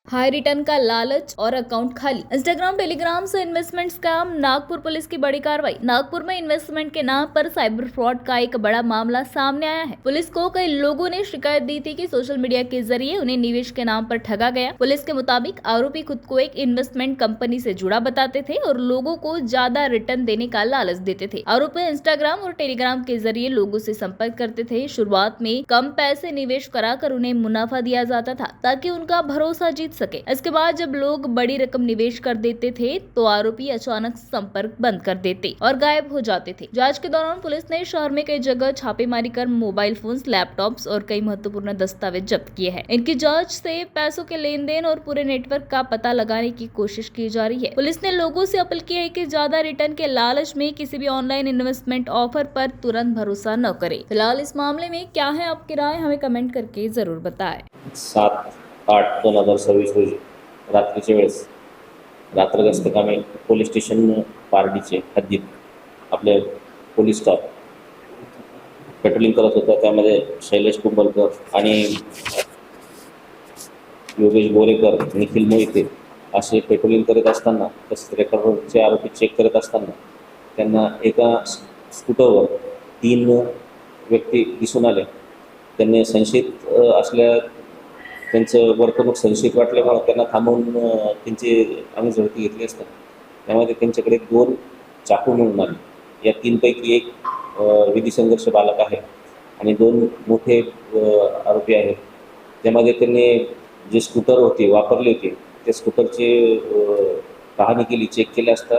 हाई return का लालच और अकाउंट खाली। इंस्टाग्राम टेलीग्राम से इन्वेस्टमेंट स्कैम। नागपुर पुलिस की बड़ी कार्रवाई। नागपुर में इन्वेस्टमेंट के नाम पर साइबर फ्रॉड का एक बड़ा मामला सामने आया है। पुलिस को कई लोगों ने शिकायत दी थी कि सोशल मीडिया के जरिए उन्हें निवेश के नाम पर ठगा गया। पुलिस के मुताबिक आरोपी खुद को एक इन्वेस्टमेंट कंपनी से जुड़ा बताते थे और लोगों को ज्यादा रिटर्न देने का लालच देते थे। आरोपी इंस्टाग्राम और टेलीग्राम के जरिए लोगों से संपर्क करते थे। शुरुआत में कम पैसे निवेश कराकर उन्हें मुनाफा दिया जाता था ताकि उनका भरोसा जीत सके। इसके बाद जब लोग बड़ी रकम निवेश कर देते थे तो आरोपी अचानक संपर्क बंद कर देते और गायब हो जाते थे। जांच के दौरान पुलिस ने शहर में कई जगह छापेमारी कर मोबाइल फोन्स, लैपटॉप्स और कई महत्वपूर्ण दस्तावेज जब्त किए हैं। इनकी जांच से पैसों के लेन देन और पूरे नेटवर्क का पता लगाने की कोशिश की जा रही है। पुलिस ने लोगों से अपील की है कि ज्यादा रिटर्न के लालच में किसी भी ऑनलाइन इन्वेस्टमेंट ऑफर पर तुरंत भरोसा न करे। फिलहाल इस मामले में क्या है आपकी राय, हमें कमेंट करके जरूर बताएं। 7/8/2026 रोजी रात्रीच्या वेळेस रात्रगस्त कामे पोलीस स्टेशन पारडीचे हद्दीत आपले पोलीस स्टाफ पेट्रोलिंग करत होता। त्यामध्ये शैलेश कुंभलकर आणि योगेश बोरेकर, निखिल मोहिते असे पेट्रोलिंग करत असताना, तसेच रेकॉर्डरचे आरोपी चेक करत असताना त्यांना एका स्कूटरवर 3 व्यक्ती दिसून आले। त्यांनी संशयित असल्या त्यांचं वर्तणूक संशयित वाटल्यामुळे त्यांना थांबवून त्यांची आम्ही झडती घेतली असता त्यामध्ये त्यांच्याकडे 2 चाकू मिळून आले। या 3 पैकी एक विधी संघर्ष बालक आहे आणि 2 मोठे आरोपी आहेत। त्यामध्ये त्यांनी जे स्कूटर होते वापरले होते त्या स्कूटरची पाहणी केली, चेक केले असता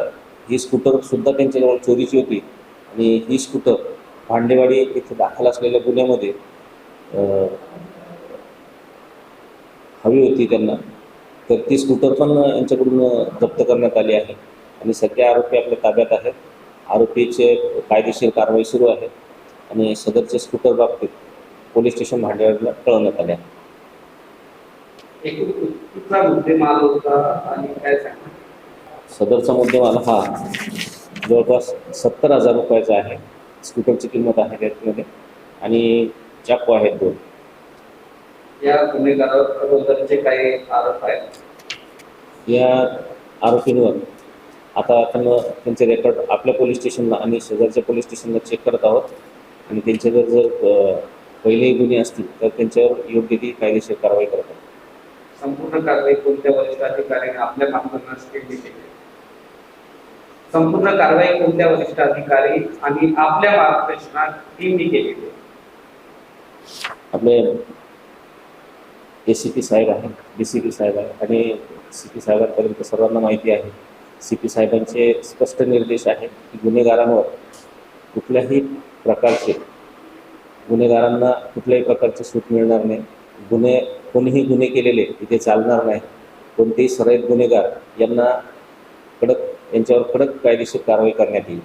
ही स्कूटरसुद्धा त्यांच्याजवळ चोरीची होती आणि ही स्कूटर भांडेवाडी येथे दाखल असलेल्या गुन्ह्यामध्ये हवी होती त्यांना, तर ती स्कूटर पण यांच्याकडून जप्त करण्यात आली आहे आणि सध्या आरोपी आपल्या ताब्यात आहेत। आरोपीचे कायदेशीर कारवाई सुरू आहे आणि सदरचे स्कूटर बाबतीत पोलीस स्टेशन भांडेवाडीला कळवण्यात आले आहे। कुठला मुद्देमाल होता आणि काय सांगणार? सदरचा मुद्देमाल हा जवळपास 70,000 रुपयाचा आहे। स्कूटरची किंमत आहे त्यामध्ये आणि चाकू आहेत 2। या गुन्हेगाराबद्दलचे काही आरोप आहेत? या आरोपींवर आता आपण त्यांचे रेकॉर्ड आपल्या पोलीस स्टेशनला आणि शेजारच्या पोलीस स्टेशनला चेक करत आहोत आणि त्यांच्यावर जर पहिलेही गुन्हे असतील तर त्यांच्यावर योग्य ती कायदेशीर कारवाई करत आहोत। संपूर्ण कारवाई कोणत्या वरिष्ठ अधिकाऱ्याने आपल्या मार्गदर्शनास केली? संपूर्ण कारवाई कोणत्या वरिष्ठ अधिकारी आणि आपल्या मार्गदर्शनात टीमने केली? आपले ACP साहेब आहेत, DCP साहेब आहेत आणि CP साहेबांपर्यंत सर्वांना माहिती आहे। CP साहेबांचे स्पष्ट निर्देश आहेत की गुन्हेगारांवर कुठल्याही प्रकारची सूट मिळणार नाही। कोणीही गुन्हे केलेले इथे चालणार नाही। कोणतेही सराईत गुन्हेगार यांच्यावर कडक कायदेशीर कारवाई करण्यात येईल।